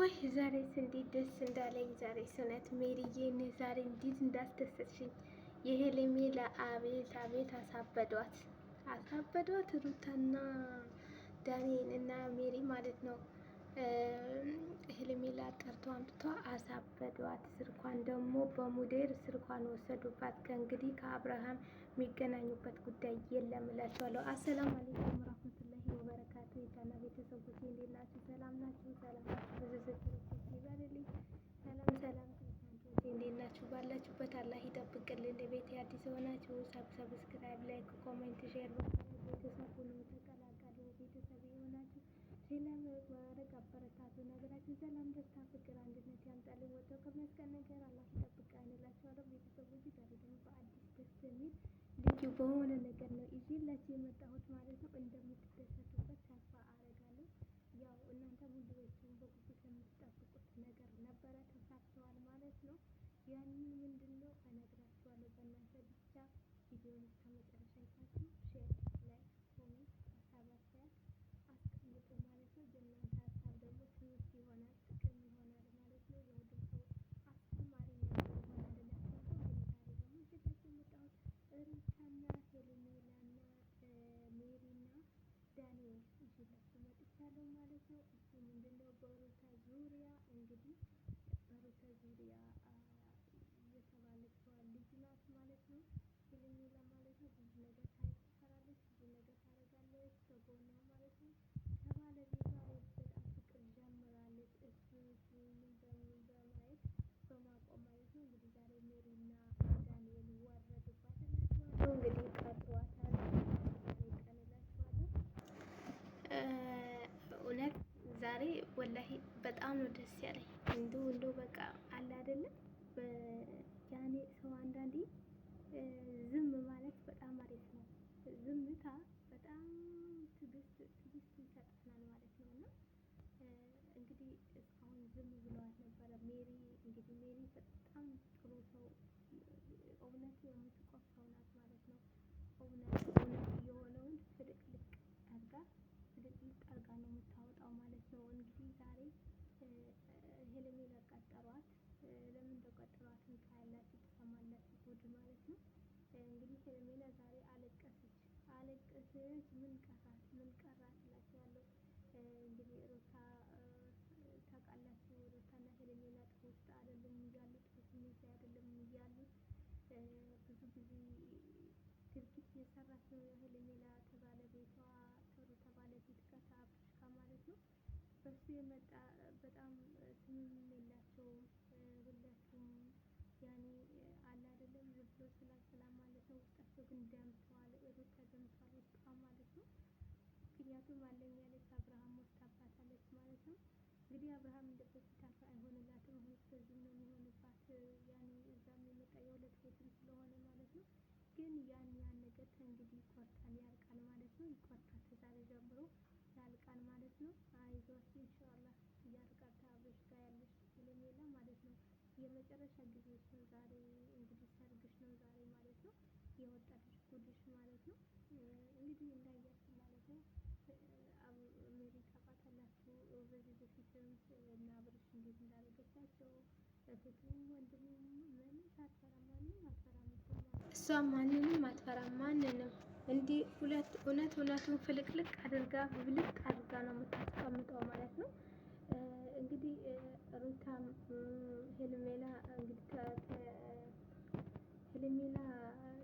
ወይ ዛሬስ እንዴት ደስ እንዳለኝ! ዛሬስ እውነት ሜሪዬን ዛሬ እንዴት እንዳስደሰትሽኝ! የሄርሜላ አቤት አቤት አሳበዷት ሩታና ዳኒን እና ሜሪ ማለት ነው። ሄርሜላ ጠርቶ አምጥቶ አሳበዷት። ስልኳን ደግሞ በሙዴር ስልኳን ወሰዱባት። ከእንግዲህ ከአብርሃም የሚገናኙበት ጉዳይ የለም እላቸዋለሁ። አሰላሙ አለይኩም ወራህመቱላሂ ወበረካቱ። የቻና ቤተሰቦች እንዴት ናችሁ? ሰላም ናችሁ? ሰላማችሁ ብዙ ዝርዝር ይበልልኝ። ሰላም ሰላም ክርስቲያኖች እንዴት ናችሁ? ባላችሁበት አላህ ይጠብቅልን። ለቤት አዲስ የሆናችሁ ሰብስክራይብ፣ ላይክ፣ ኮሜንት፣ ሼር ቤተሰብ ሁኑ ተቀላቀሉ። ቤተሰብ የሆናችሁ ስለማድረግ አበረታቱ። ነገራችን ሰላም፣ ደስታ፣ ፍቅር፣ አንድነት ያምጣልን። ወጥቶ ከመስቀል ነገር አላህ ይጠብቃል እላችኋለሁ። ቤተሰቦች ዛሬ ደግሞ በአዲስ ደስ የሚል ልዩ በሆነ ነገር ነው ይዤላችሁ የመጣሁት ማለት ነው። እንደምትደሰቱበት ተስፋ አደርጋለሁ። ያው እናንተ ሁላችሁም በጉጉት የምትጠብቁት ነገር ነበረ፣ ተሳክተዋል ማለት ነው። ያንን ምንድን ነው እነግራችኋለሁ። በእናንተ ብቻ ቪዲዮውን እስከ መጨረሻ አይታችሁ ሼር፣ ላይክ፣ ኮሜንት ሀሳብ አስተያየት አስቀምጡ ማለት ነው። የእናንተ ሀሳብ ደግሞ ትምህርት ይሆናል፣ ጥቅም ይሆናል ማለት ነው። የሁሉም ሰው አስተማሪ ነገር ይሆናል እላችኋለሁ። እንግዲህ ዛሬ ደግሞ ይዤላችሁ የመጣሁት ሩታና ሄርሜላና ሜሪና ዳንኤል ይዤላችሁ መጥቻለሁ ማለት ነው። እሱ ምንድነው በሩታ ዙሪያ እንግዲህ በሩታ ዙሪያ የተባለችዋ ልጅ ናት ማለት ነው። ሄርሜላ ማለት ነው። ብዙ ነገር ትሰራለች፣ ብዙ ነገር ታደርጋለች በጎኗ ማለት ነው። ከባለቤቷ በጣም ፍቅር ጀምራለች። ምን በማየት በማቆም ማለት ነው። እንግዲህ ዛሬ ሜሪና ዳንኤል ወረዱባት እላችኋለሁ። እንግዲህ ቀጥሯታል ዛሬ ቀን እላችኋለሁ። እውነት ዛሬ ወላሂ በጣም ነው ደስ ያለኝ። እንደው በቃ አለ አይደለም ያኔ ሰው አንዳንዴ ዝም ማለት በጣም አሪፍ ነው። ዝምታ በጣም ትዕግስት ይሰጠናል ማለት ነው። እና እንግዲህ እስካሁን ዝም ብለዋት ነበረ። ሜሪ እንግዲህ ሜሪ በጣም ጥሩ ሰው፣ እውነት የምትቆም ሰው ናት ማለት ነው። እውነት የሆነውን ፍልቅልቅ አድርጋ ነው የምታወጣው ማለት ነው። እንግዲህ ዛሬ ሄርሜላ ቀጠሯት። ለምን እንደቀጠሯትም ታያላችሁ፣ ትሰማላችሁ ጉድ ማለት ነው። እንግዲህ ሄርሜላ ዛሬ አለቀሰች። ምን ቀራት እላችኋለሁ። እንግዲህ ሩታ ታውቃላችሁ፣ ሩታና ሄርሜላ ጥሩ ውስጥ አይደለም እያሉ ጥሩ ስሜት አይደለም እያሉ ብዙ ጊዜ ድርጊት የሰራች ነው ሄርሜላ ከባለቤቷ ከሩታ ባለቤት ጋር ከአብርሽ ጋር ማለት ነው። በሱ የመጣ በጣም ስምም የላቸውም ሁለቱም። ያኔ አለ አይደለም ዝም ብሎ ስላሰላም ማለት ነው። ውስጣቸው ግን ደምተዋል። ሩታ ደምተዋል ውስጧ ማለት ነው። ምክንያቱም አለኝ ያለች አብርሃም ወስዳባታለች ማለት ነው። እንግዲህ አብርሃም እንደ በፊት አይሆንላትም። አሁን በዚህ ነው የሚሆንባት። ያኔ እዛም የመጣ የሁለት ቤትም ስለሆነ ማለት ነው። ግን ያን ነገር ከእንግዲህ ይቆርጣል፣ ያልቃል ማለት ነው። ይቆርጣል ከዛሬ ጀምሮ ያልቃል ማለት ነው። አይዟችሁ ኢንሻአላህ ያልቃል። ከአብርሽ ጋር ያለሽ ሄርሜላ ማለት ነው። የመጨረሻ ጊዜሽ ነው ዛሬ። እንግዲህ ሰርግሽ ነው ዛሬ ማለት ነው። የወጣልሽ ጉድሽ ማለት ነው። እንግዲህ እንዳያችሁ ማለት ነው። ሜሪ ታውቃታላችሁ። በዚህ በፊትም እና አብርሽ እንዴት እንዳደረገቻቸው እህቱ ወንድሙ ምንም ሳትፈራ ማንም አትፈራም እሷ ማንንም አትፈራም ማንንም። እንዲህ እውነቱን ፍልቅልቅ አድርጋ ብልጥ አድርጋ ነው የምታስቀምጠው ማለት ነው። እንግዲህ ሩታም ሄርሜላ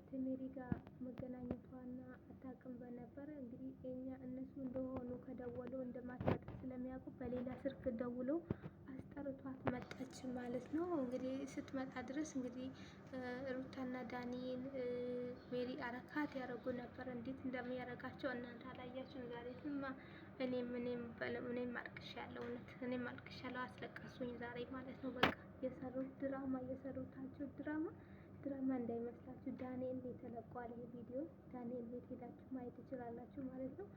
ከሜሪ ጋር መገናኘቷና አታውቅም በነበረ እንግዲህ እነሱ እንደሆኑ ከደወሉ እንደማትመጣ ስለሚያውቁ በሌላ ስልክ ደውለው አስጠርቷት መጣች ማለት ነው። እንግዲህ ስትመጣ ድረስ እንግዲህ ሩታና ዳኒን ሜሪ አረካት ያደረጉ ነበር። እንዴት እንደሚያደርጋቸው እናንተ አላያችሁም? ዛሬ ስማ እኔም አልቅሻለሁ። እውነት እኔም አልቅሻለሁ። አስለቀሱኝ ዛሬ ማለት ነው። በቃ የሰሩት ድራማ እንዳይመስላችሁ። ዳንኤል ቤት ተለቋል ይሄ ቪዲዮ። ዳንኤል ቤት ሄዳችሁ ማየት ትችላላችሁ ማለት ነው።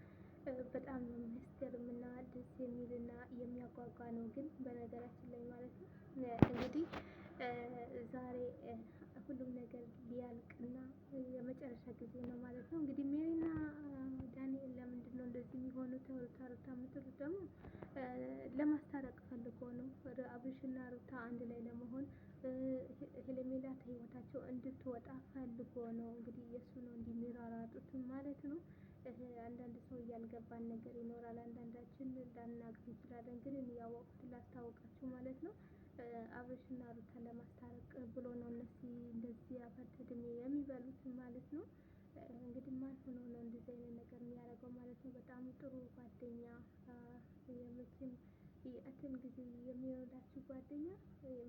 በጣም ነው የሚያስገርምና ደስ የሚልና የሚያጓጓ ነው። ግን በነገራችን ላይ ማለት ነው እንግዲህ ዛሬ ሁሉም ነገር ሊያልቅና የመጨረሻ ጊዜ ነው ማለት ነው። እንግዲህ ሜሪና ዳንኤል ለምንድን ነው እንደዚህ የሚሆኑት? ሩታ የምትሉት ደግሞ ለማስታረቅ ፈልጎ ነው። ሩታ አንድ ላይ ለመሆን ሄርሜላ ከህይወታቸው እንድትወጣ ፈልጎ ነው እንግዲህ የእሱ ነው እንዲሚራራጡት ማለት ነው። አንዳንድ ሰው ያልገባን ነገር ይኖራል። አንዳንዳችን ላናውቅ እንችላለን። ግን እኔ ያወቅሁት ላስታውቃችሁ ማለት ነው። አብርሽና ሩታ ለማስታረቅ ብሎ ነው እነሱ እንደዚህ አፈር ድሜ የሚበሉት ማለት ነው። እንግዲህ ማን ሆኖ ነው እንደዚህ አይነት ነገር የሚያደርገው ማለት ነው። በጣም ጥሩ ጓደኛ የመቼም የእትም ጊዜ የሚወዳችሁ ጓደኛ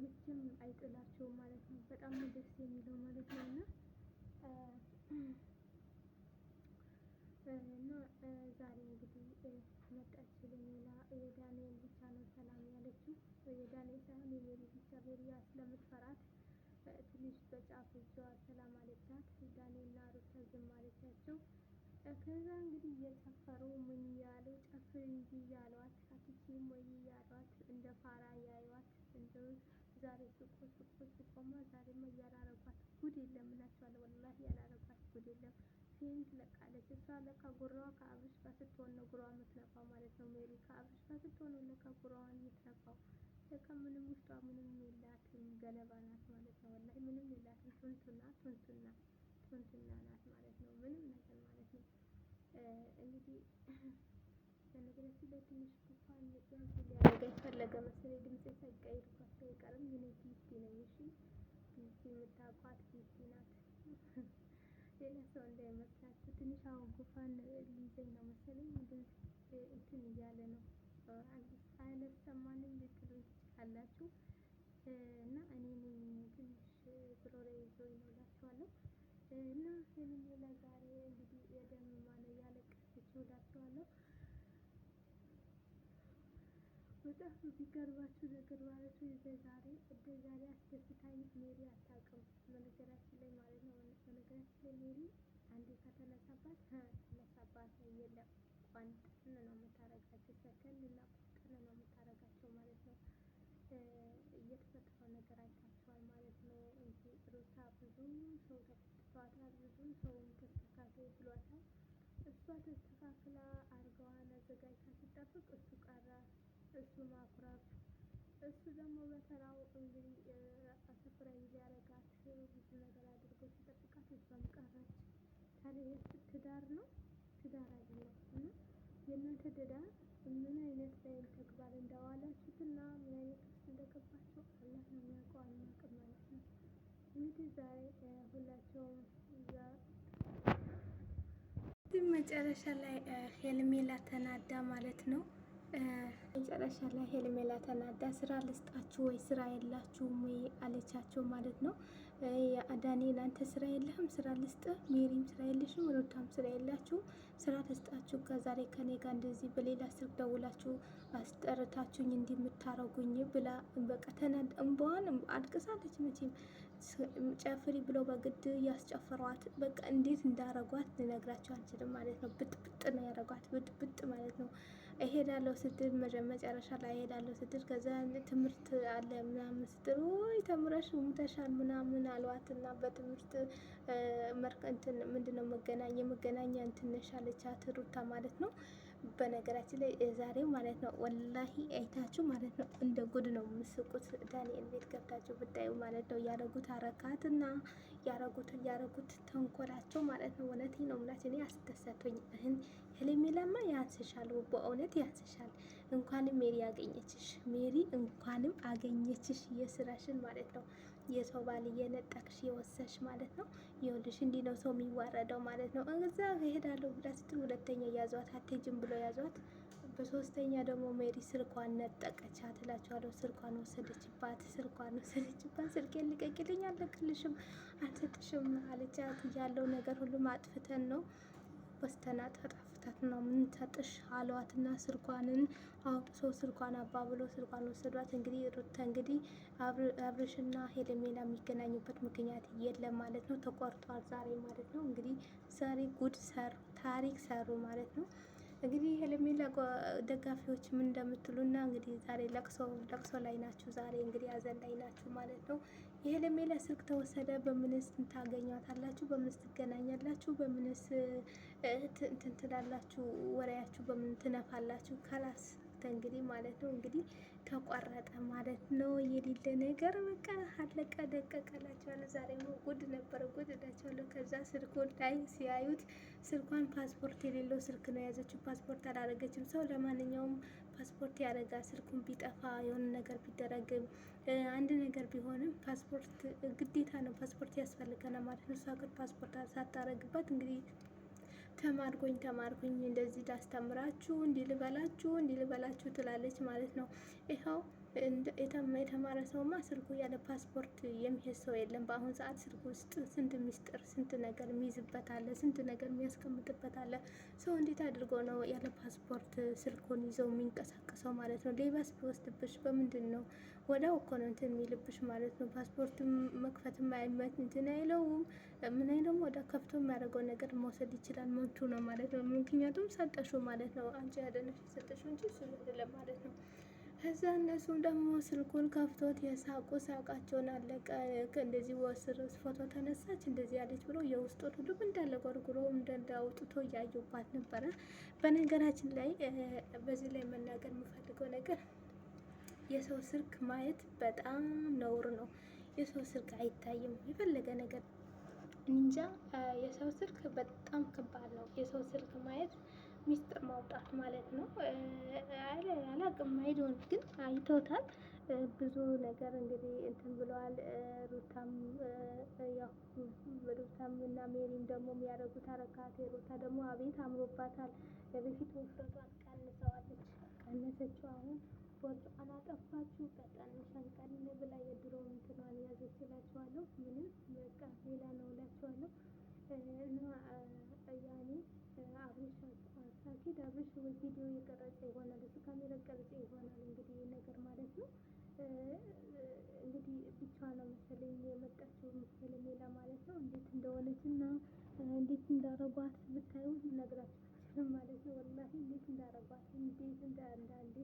መቼም አይጥላችሁም ማለት ነው። በጣም ደስ የሚለው ማለት ነው። እና ዛሬ እንግዲህ መጣች ሄርሜላ። የዳንኤል ብቻ ነው ሰላም ያለችው። የዳንኤል ሳይሆን የሜሪ ብቻ ሜሪያ ስለምትፈራት ትንሽ በጫፍ እጇ ሰላም አለቻት። ዳንኤልና ሩታ ዝም አለቻቸው። ከዛ እንግዲህ እየጨፈሩ ምን እያሉ ጨፍር እንጂ እያሏት አትችይም ወይ እያሏት እንደ ፋራ እያዩዋት እንደው ዛሬ ስቆማ ዛሬማ እያላረጓት ጉድ የለም እላቸዋለሁ። ወላሂ ያላረጓት ጉድ የለም። ፊልም ትለቃለች እሷ ለካ ጉራዋ ከአብርሽ ጋር ስትሆን ነው ጉራዋ የምትነፋው ማለት ነው። ሜሪ ከአብርሽ ጋር ስትሆን ነው ለካ ጉራዋን የምትነፋው። ለካ ምንም ውስጧ ምንም የላትም ገለባ ናት ማለት ነው። ወላሂ ምንም የላትም ቱንቱና ናት ማለት ነው። ምንም ነገር ማለት ነው። እንግዲህ በነገራችን ላይ ትንሽ ጉንፋን ሊያደርገኝ ፈለገ መሰለኝ። ድምፄ ሳይቀይርባቸው አይቀርም። እኔ ቢስቲ ነኝ። እሺ ቢስቲ የምታውቋት ቢስቲ ናት። ሌላ ሰው እንዳይመስላችሁ። ትንሽ አሁን ጉንፋን ሊይዘኝ ነው መሰለኝ። እንትን እያለ ነው አልሰማንም ልትሉኝ ትችላላችሁ። እና እኔ ነኝ ትንሽ ጉሮሮዬ ይዞኝ ነው እላችኋለሁ። እና ሄርሜላ ዛሬ እንግዲህ የደም ማነው ያለቀሰች እላችኋለሁ። በጣም የሚገርማችሁ ነገር ማለት ነው ዛሬ አስደስታኝ ሜሪ አታውቅም። በነገራችን ላይ ማለት ነው። በነገራችን ላይ ሜሪ አንዴ ከተነሳባት ተነሳባት የለም። ቋንጥን ነው የምታረጋቸው። ሰከን እና ቁጥን ነው የምታረጋቸው ማለት ነው። እየተፈጠረው ነገር አይታችኋል ማለት ነው እንጂ ሩታ ብዙ ሰው ተቆጥቷታል። ብዙ ሰው ተስተካክል ብሏታል። እሷ ተስተካክላ አልጋዋን አዘጋጅታ ስጠብቅ እሱ ቀረ። እሱ ማኩረፍ። እሱ ደግሞ በተራው እንግዲህ ሰርፕራይዝ ሊያደርጋት ብዙ ነገር አድርጎ ሲጠብቃት እሷም ቀረች። ታዲያ ትዳር ነው? ትዳር አይደለም። እና የእናንተ ትዳር ምን አይነት ላይ ተግባር እንዳዋላችሁትና ምን አይነት ውስጥ እንደገባችሁ አላህ ነው የሚያውቀው። አናውቅም ማለት ነው። እንግዲህ ዛሬ ሁላቸውም መጨረሻ ላይ ሄርሜላ ተናዳ ማለት ነው። መጨረሻ ላይ ሄርሜላ ተናዳ ስራ ልስጣችሁ ወይ ስራ የላችሁም ወይ አለቻቸው ማለት ነው። ዳንኤል አንተ ስራ የለህም? ስራ ልስጥህ። ሜሪም ስራ የለሽም? ሩታም ስራ የላችሁ? ስራ ልስጣችሁ። ከዛሬ ከኔ ጋር እንደዚህ በሌላ ስልክ ደውላችሁ አስጠርታችሁኝ እንዲህ የምታረጉኝ ብላ በቃ ተናዳ እንባዋን አልቅሳለች። መቼም ጨፍሪ ብለው በግድ ያስጨፈሯት። በቃ እንዴት እንዳረጓት ልነግራቸው አልችልም ማለት ነው። ብጥብጥ ነው ያረጓት። ብጥብጥ ማለት ነው። እሄዳለሁ ስትል መጨረሻ ላይ እሄዳለሁ ስትል ከዛ ትምህርት አለ ምናምን ስትል ወይ ተምረሽ ሙተሻል ምናምን አሏት። እና በትምህርት እንትን ምንድነው የመገናኛ እንትን ነሽ አለቻት ሩታ ማለት ነው። በነገራችን ላይ ዛሬ ማለት ነው ወላሂ አይታችሁ ማለት ነው እንደ ጉድ ነው የምስቁት። ዳንኤል ቤት ገብታችሁ ብታዩ ማለት ነው ያረጉት አረካትና ያረጉት ተንኮላቸው ማለት ነው። እውነቴን ነው የምላችሁ እኔ አስደሰቶኝ። ሄርሜላማ ያንስሻል፣ በእውነት ያንስሻል። እንኳንም ሜሪ አገኘችሽ፣ ሜሪ እንኳንም አገኘችሽ የስራሽን ማለት ነው። የሰው ባል እየነጠቅሽ የወሰሽ ማለት ነው። ይኸውልሽ እንዲህ ነው ሰው የሚዋረደው ማለት ነው። እዛ እሄዳለሁ ብላ ስትል ሁለተኛ ያዟት፣ አትሄጂም ብሎ ያዟት። በሶስተኛ ደግሞ ሜሪ ስልኳን ነጠቀቻት እላቸዋለሁ። ስልኳን ወሰደችባት። ስልኬን ልቀቂልኝ፣ አልለቅልሽም፣ አልሰጥሽም አለቻት። ያለው ነገር ሁሉም አጥፍተን ነው በስተናት አጣፍታት ነው ምንሰጥሽ አሏትና ስልኳንን አውጥቶ ስልኳን አባብሎ ስልኳን ወሰዷት። እንግዲህ ሩታ እንግዲህ አብርሽና ሄርሜላ የሚገናኙበት ምክንያት የለም ማለት ነው። ተቆርጧል ዛሬ ማለት ነው። እንግዲህ ዛሬ ጉድ ሰሩ፣ ታሪክ ሰሩ ማለት ነው። እንግዲህ ሄርሜላ ደጋፊዎች ምን እንደምትሉና እንግዲህ ዛሬ ለቅሶ ላይ ናችሁ። ዛሬ እንግዲህ ሀዘን ላይ ናችሁ ማለት ነው። የሄርሜላ ስልክ ተወሰደ። በምንስ ታገኟታላችሁ? በምንስ ትገናኛላችሁ? በምንስ እንትን ትላላችሁ? ወሬያችሁ በምን ትነፋላችሁ? ከላስ እንግዲህ ማለት ነው እንግዲህ ተቋረጠ ማለት ነው። የሌለ ነገር በቃ አለቀ ደቀቀላቸዋለሁ። ዛሬማ ጉድ ነበረ፣ ጉድ እላቸዋለሁ። ከዛ ስልኩን ላይ ሲያዩት ስልኳን ፓስፖርት የሌለው ስልክ ነው የያዘችው፣ ፓስፖርት አላረገችም። ሰው ለማንኛውም ፓስፖርት ያደርጋል። ስልኩን ቢጠፋ የሆነ ነገር ቢደረግም አንድ ነገር ቢሆንም ፓስፖርት ግዴታ ነው፣ ፓስፖርት ያስፈልገናል ማለት ነው። እሷ ግን ፓስፖርት ሳታረግበት እንግዲህ ተማርኩኝ እንደዚህ ላስተምራችሁ እንዲህ ልበላችሁ ትላለች ማለት ነው። ይኸው የተማረ ሰውማ ስልኩ ያለ ፓስፖርት የሚሄድ ሰው የለም። በአሁን ሰዓት ስልክ ውስጥ ስንት ሚስጥር፣ ስንት ነገር የሚይዝበት አለ፣ ስንት ነገር የሚያስቀምጥበት አለ። ሰው እንዴት አድርጎ ነው ያለ ፓስፖርት ስልኩን ይዘው የሚንቀሳቀሰው ማለት ነው? ሌባስ ቢወስድብሽ በምንድን ነው? ወዲያው እኮ ነው እንትን የሚልብሽ ማለት ነው። ፓስፖርትም መክፈትም አይመት እንትን አይለውም ምን አይለውም። ወደ ከፍቶ የሚያደርገው ነገር መውሰድ ይችላል፣ መብቱ ነው ማለት ነው። ምክንያቱም ሰጠሽው ማለት ነው። አንቺ ያደነሽ ሰጠሽው እንጂ እሱ አይደለም ማለት ነው። ከዛ እነሱም ደግሞ ስልኩን ከፍቶት የሳቁ ሳቃቸውን አለቀ። እንደዚህ ወስር ፎቶ ተነሳች እንደዚህ ያለች ብሎ የውስጡን ሁሉም እንዳለ ጎርጉሮ እንዳለ አውጥቶ እያዩባት ነበረ። በነገራችን ላይ በዚህ ላይ መናገር የምፈልገው ነገር የሰው ስልክ ማየት በጣም ነውር ነው። የሰው ስልክ አይታይም የፈለገ ነገር እንጃ። የሰው ስልክ በጣም ከባድ ነው። የሰው ስልክ ማየት ሚስጥር ማውጣት ማለት ነው። አላቅም አይዶን ግን አይተውታል። ብዙ ነገር እንግዲህ እንትን ብለዋል። ሩታም ያው ሩታም እና ሜሪም ደግሞ የሚያደርጉት አረካት። ሩታ ደግሞ አቤት አምሮባታል። በፊት ውፍረቷን ቀነሰችው። አሁን ቦርጫን አጠፋችው። ቀጠን ብላ የድሮ እንትኗን ያዘች እላቸዋለሁ። ምንም በቃ ሌላ ነው እላቸዋለሁ። እና ያኔ አብሬሽ ሳኪድ አብሬሽ ቪዲዮ የቀረጸ ይሆናል፣ እሱ ካሜራ ቀረጸ ይሆናል እንግዲህ ይህ ነገር ማለት ነው። እንግዲህ ብቻዋን ነው መሰለኝ የመጣችው መሰለኝ ሌላ ማለት ነው። እንዴት እንደሆነች እና እንዴት እንዳረጓት ብታዩ ልነግራችሁ አልችልም ማለት ነው። ወላሂ እንዴት እንዳረጓት እንዴት እንዳረጓት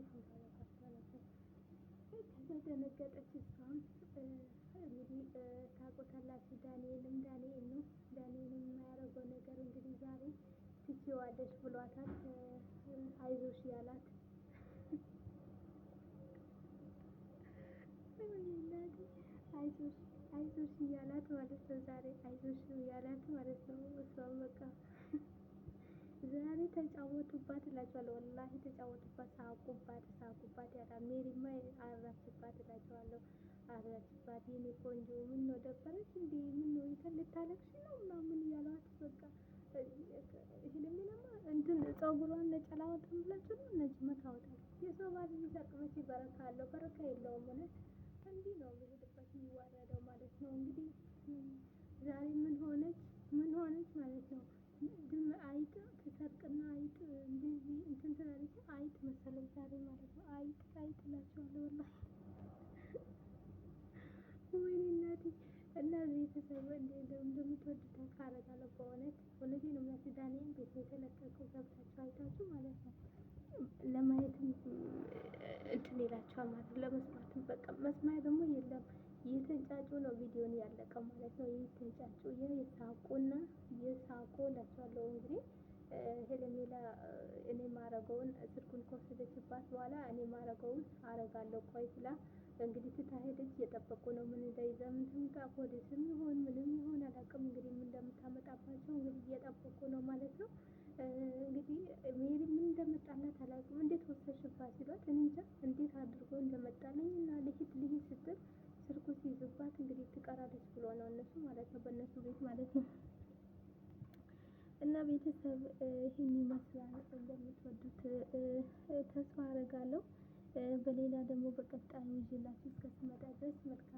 ማለት ነው። ከዛ ደነገጠች እሷም። እንግዲህ ታውቁታላችሁ ዳንኤልም የማያደርገው ነገር እንግዲህ ዛሬ ትችዋለሽ ብሏታል። አይዞሽ ያላት አይዞሽ እያላት ማለት ነው። ዛሬ አይዞሽ እያላት ማለት ነው። እሷም በቃ ዛሬ ተጫወቱባት እላቸዋለሁ። ወላሂ ተጫወቱባት፣ ሳቁባት ያላ ሜሪማ አራችባት እላቸዋለሁ። አራችባት የኔ ቆንጆ ምን ነው ደበረች እንዴ? ምን ነው ልታለቅሽ ነው ምናምን እያሏት በቃ ይሄንማ እንትን ፀጉሯን ነጨላወጣም ብላችሁ ነው እነዚህ መታወታል። የሰው ባል ቢሰርቅ መቼ በረካ አለው? በረካ የለውም። እውነት እንዲህ ነው የሚሄድበት የሚዋረደው ማለት ነው። እንግዲህ ዛሬ ምን ሆነች ማለት ነው። ድም አይጥ ትሰርቅና አይጥ እንደዚህ እንትን ትላለች። አይጥ መሰለኝ ዛሬ ማለት ነው። አይጥ እላቸዋለሁ ወላሂ። ወይኔ እናቴ እና ቤተሰብ እንደምትወዱት ተስፋ አደርጋለሁ። በእውነት እውነቴን ነው የምላችሁ። ዳንኤል ቤት የተለቀቀው ገብታችሁ አይታችሁ ማለት ነው ለማየትም እንትን ይላችኋል ማለት ነው። ለመስማትም በቃ መስማት ደግሞ የለም እየተንጫጩ ነው ቪዲዮን ያለቀው ማለት ነው። እየተንጫጩ የሳቁና የሳቁ እላችኋለሁ። እንግዲህ ሄለሜላ እኔ ማረገውን ስልኩን ከወሰደችባት በኋላ እኔ ማረገውን አረጋለሁ ቆይ ብላ እንግዲህ ትታሄደች። እየጠበቁ ነው ምን እንደይዛ ምን ትምጣ፣ ፖሊስም ይሆን ምንም ይሆን አላውቅም። እንግዲህ ምን እንደምታመጣባቸው እንግዲህ እየጠበቁ ነው ማለት ነው። እንግዲህ ሜሪ ምን እንደመጣላት አላውቅም። እንዴት ወሰድሽባት ሲሏት እኔ እንጃ እንዴት አድርጎ እንደመጣልኝ እና ልሂድ ስትል ስልኩ ሲይዝባት እንግዲህ ትቀራለች ብሎ ነው እነሱ ማለት ነው፣ በእነሱ ቤት ማለት ነው። እና ቤተሰብ ይህን ይመስላል። እንደምትወዱት ተስፋ አደርጋለሁ። በሌላ ደግሞ በቀጣዩ ይዤላችሁ እስከ ስመጣ ድረስ መልካም